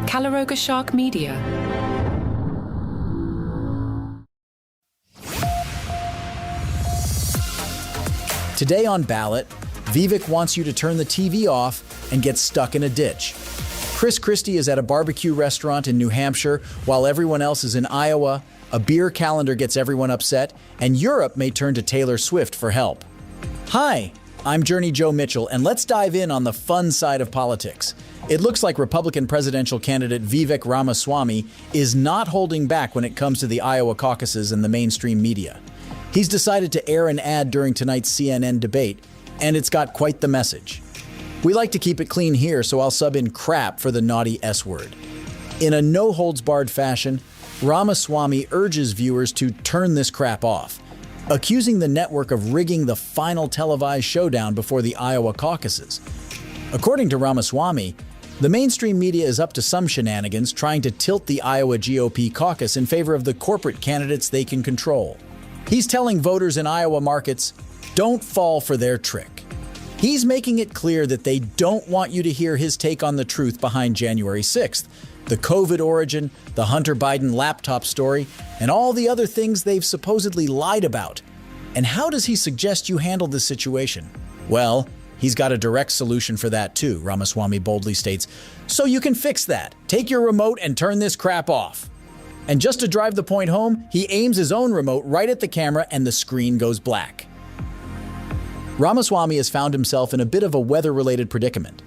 Caleroga Shark Media. Today on Ballot, Vivek wants you to turn the TV off and get stuck in a ditch. Christie is at a barbecue restaurant in New Hampshire while everyone else is in Iowa. A beer calendar gets everyone upset, and Europe may turn to Taylor Swift for help. Hi, I'm Journey Joe Mitchell, and let's dive in on the fun side of politics. It looks like Republican presidential candidate Vivek Ramaswamy is not holding back when it comes to the Iowa caucuses and the mainstream media. He's decided to air an ad during tonight's CNN debate, and it's got quite the message. We like to keep it clean here, so I'll sub in crap for the naughty S word. In a no-holds-barred fashion, Ramaswamy urges viewers to turn this crap off, accusing the network of rigging the final televised showdown before the Iowa caucuses. According to Ramaswamy, the mainstream media is up to some shenanigans trying to tilt the Iowa GOP caucus in favor of the corporate candidates they can control. He's telling voters in Iowa markets, don't fall for their trick. He's making it clear that they don't want you to hear his take on the truth behind January 6th, the COVID origin, the Hunter Biden laptop story, and all the other things they've supposedly lied about. And how does he suggest you handle this situation? Well, he's got a direct solution for that too, Ramaswamy boldly states. So you can fix that. Take your remote and turn this crap off. And just to drive the point home, he aims his own remote right at the camera and the screen goes black. Ramaswamy has found himself in a bit of a weather-related predicament.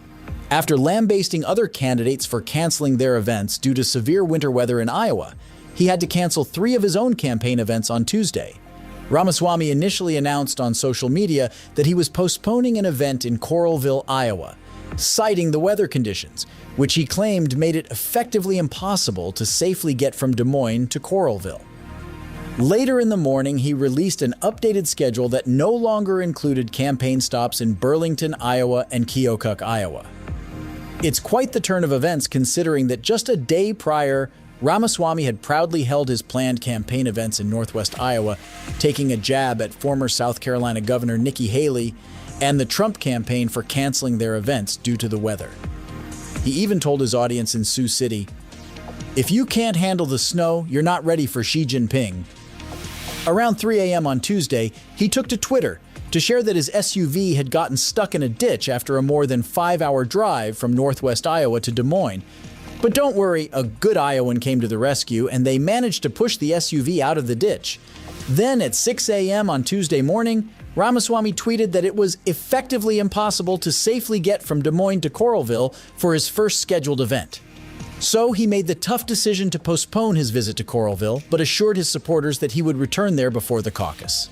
After lambasting other candidates for canceling their events due to severe winter weather in Iowa, he had to cancel 3 of his own campaign events on Tuesday. Ramaswamy initially announced on social media that he was postponing an event in Coralville, Iowa, citing the weather conditions, which he claimed made it effectively impossible to safely get from Des Moines to Coralville. Later in the morning, he released an updated schedule that no longer included campaign stops in Burlington, Iowa, and Keokuk, Iowa. It's quite the turn of events considering that just a day prior, Ramaswamy had proudly held his planned campaign events in Northwest Iowa, taking a jab at former South Carolina Governor Nikki Haley and the Trump campaign for canceling their events due to the weather. He even told his audience in Sioux City, "If you can't handle the snow, you're not ready for Xi Jinping." Around 3 a.m. on Tuesday, he took to Twitter to share that his SUV had gotten stuck in a ditch after a more than 5-hour drive from Northwest Iowa to Des Moines. But don't worry, a good Iowan came to the rescue and they managed to push the SUV out of the ditch. Then at 6 a.m. on Tuesday morning, Ramaswamy tweeted that it was effectively impossible to safely get from Des Moines to Coralville for his first scheduled event. So he made the tough decision to postpone his visit to Coralville, but assured his supporters that he would return there before the caucus.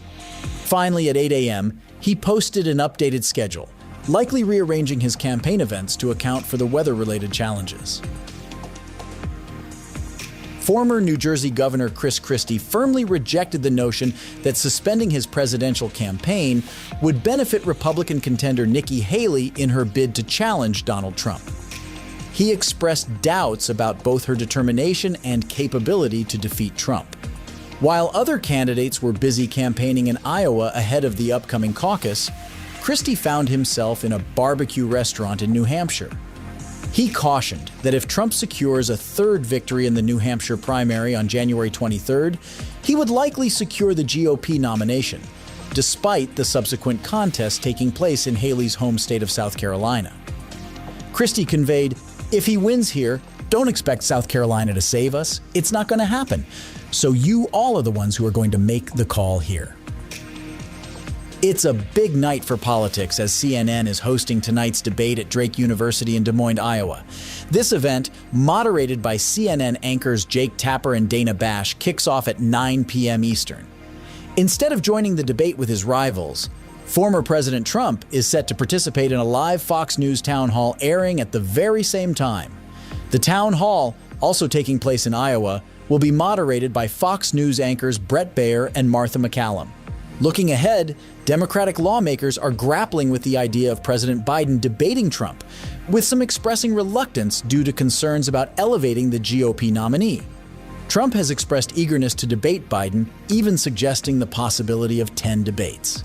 Finally, at 8 a.m., he posted an updated schedule, likely rearranging his campaign events to account for the weather-related challenges. Former New Jersey Governor Christie firmly rejected the notion that suspending his presidential campaign would benefit Republican contender Nikki Haley in her bid to challenge Donald Trump. He expressed doubts about both her determination and capability to defeat Trump. While other candidates were busy campaigning in Iowa ahead of the upcoming caucus, Christie found himself in a barbecue restaurant in New Hampshire. He cautioned that if Trump secures a third victory in the New Hampshire primary on January 23rd, he would likely secure the GOP nomination, despite the subsequent contest taking place in Haley's home state of South Carolina. Christie conveyed, "If he wins here, don't expect South Carolina to save us. It's not going to happen. So you all are the ones who are going to make the call here." It's a big night for politics as CNN is hosting tonight's debate at Drake University in Des Moines, Iowa. This event, moderated by CNN anchors Jake Tapper and Dana Bash, kicks off at 9 p.m. Eastern. Instead of joining the debate with his rivals, former President Trump is set to participate in a live Fox News town hall airing at the very same time. The town hall, also taking place in Iowa, will be moderated by Fox News anchors Brett Baier and Martha MacCallum. Looking ahead, Democratic lawmakers are grappling with the idea of President Biden debating Trump, with some expressing reluctance due to concerns about elevating the GOP nominee. Trump has expressed eagerness to debate Biden, even suggesting the possibility of 10 debates.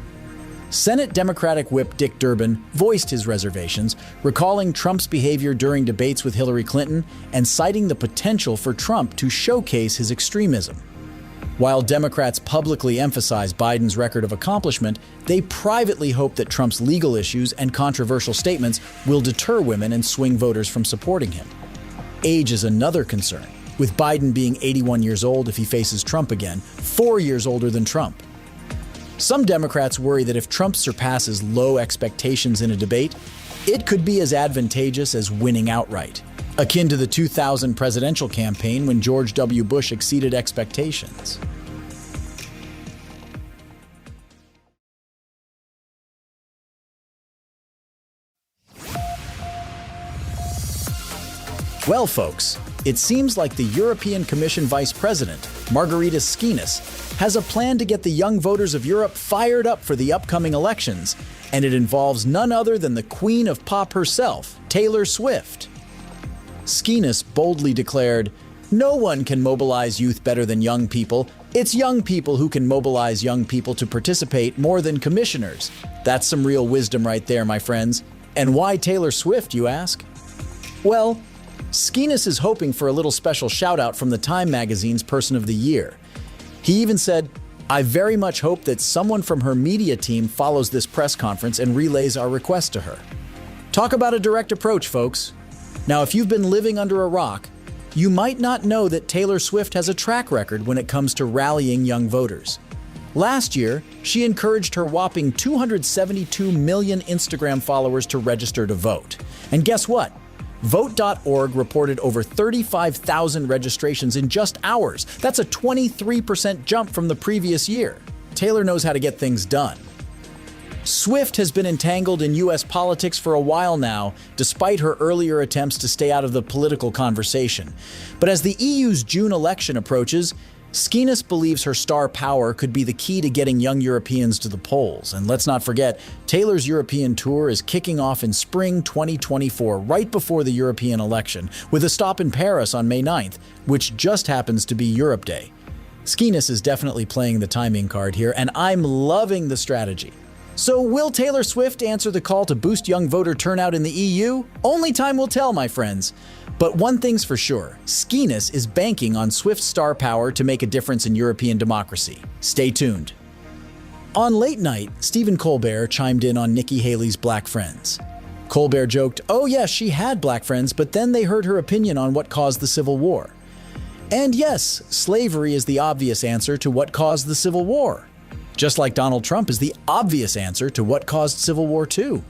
Senate Democratic Whip Dick Durbin voiced his reservations, recalling Trump's behavior during debates with Hillary Clinton and citing the potential for Trump to showcase his extremism. While Democrats publicly emphasize Biden's record of accomplishment, they privately hope that Trump's legal issues and controversial statements will deter women and swing voters from supporting him. Age is another concern, with Biden being 81 years old if he faces Trump again, 4 years older than Trump. Some Democrats worry that if Trump surpasses low expectations in a debate, it could be as advantageous as winning outright, akin to the 2000 presidential campaign when George W. Bush exceeded expectations. Well, folks, it seems like the European Commission Vice President, Margaritis Schinas, has a plan to get the young voters of Europe fired up for the upcoming elections, and it involves none other than the Queen of Pop herself, Taylor Swift. Schinas boldly declared, "No one can mobilize youth better than young people. It's young people who can mobilize young people to participate more than commissioners." That's some real wisdom right there, my friends. And why Taylor Swift, you ask? Well, Schinas is hoping for a little special shout-out from the Time magazine's Person of the Year. He even said, "I very much hope that someone from her media team follows this press conference and relays our request to her." Talk about a direct approach, folks. Now, if you've been living under a rock, you might not know that Taylor Swift has a track record when it comes to rallying young voters. Last year, she encouraged her whopping 272 million Instagram followers to register to vote. And guess what? Vote.org reported over 35,000 registrations in just hours. That's a 23% jump from the previous year. Taylor knows how to get things done. Swift has been entangled in U.S. politics for a while now, despite her earlier attempts to stay out of the political conversation. But as the EU's June election approaches, Schinas believes her star power could be the key to getting young Europeans to the polls. And let's not forget, Taylor's European tour is kicking off in spring 2024, right before the European election, with a stop in Paris on May 9th, which just happens to be Europe Day. Schinas is definitely playing the timing card here, and I'm loving the strategy. So will Taylor Swift answer the call to boost young voter turnout in the EU? Only time will tell, my friends. But one thing's for sure, Schinas is banking on Swift's star power to make a difference in European democracy. Stay tuned. On late night, Stephen Colbert chimed in on Nikki Haley's black friends. Colbert joked, "Oh yes, she had black friends, but then they heard her opinion on what caused the Civil War." And yes, slavery is the obvious answer to what caused the Civil War. Just like Donald Trump is the obvious answer to what caused Civil War II.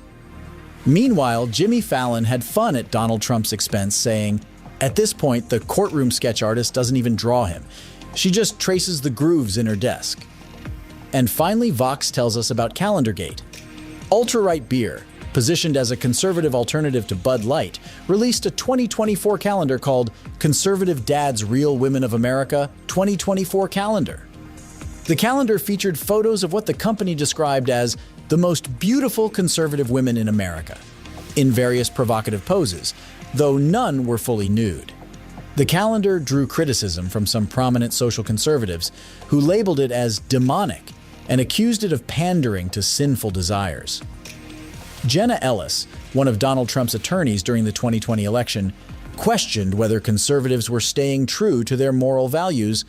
Meanwhile, Jimmy Fallon had fun at Donald Trump's expense, saying, "At this point, the courtroom sketch artist doesn't even draw him. She just traces the grooves in her desk." And finally, Vox tells us about Calendargate. Ultra-right beer, positioned as a conservative alternative to Bud Light, released a 2024 calendar called Conservative Dad's Real Women of America 2024 Calendar. The calendar featured photos of what the company described as the most beautiful conservative women in America, in various provocative poses, though none were fully nude. The calendar drew criticism from some prominent social conservatives who labeled it as demonic and accused it of pandering to sinful desires. Jenna Ellis, one of Donald Trump's attorneys during the 2020 election, questioned whether conservatives were staying true to their moral values,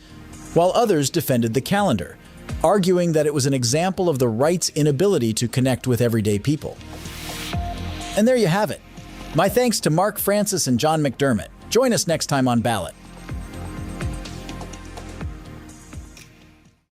while others defended the calendar, arguing that it was an example of the right's inability to connect with everyday people. And there you have it. My thanks to Mark Francis and John McDermott. Join us next time on Ballot.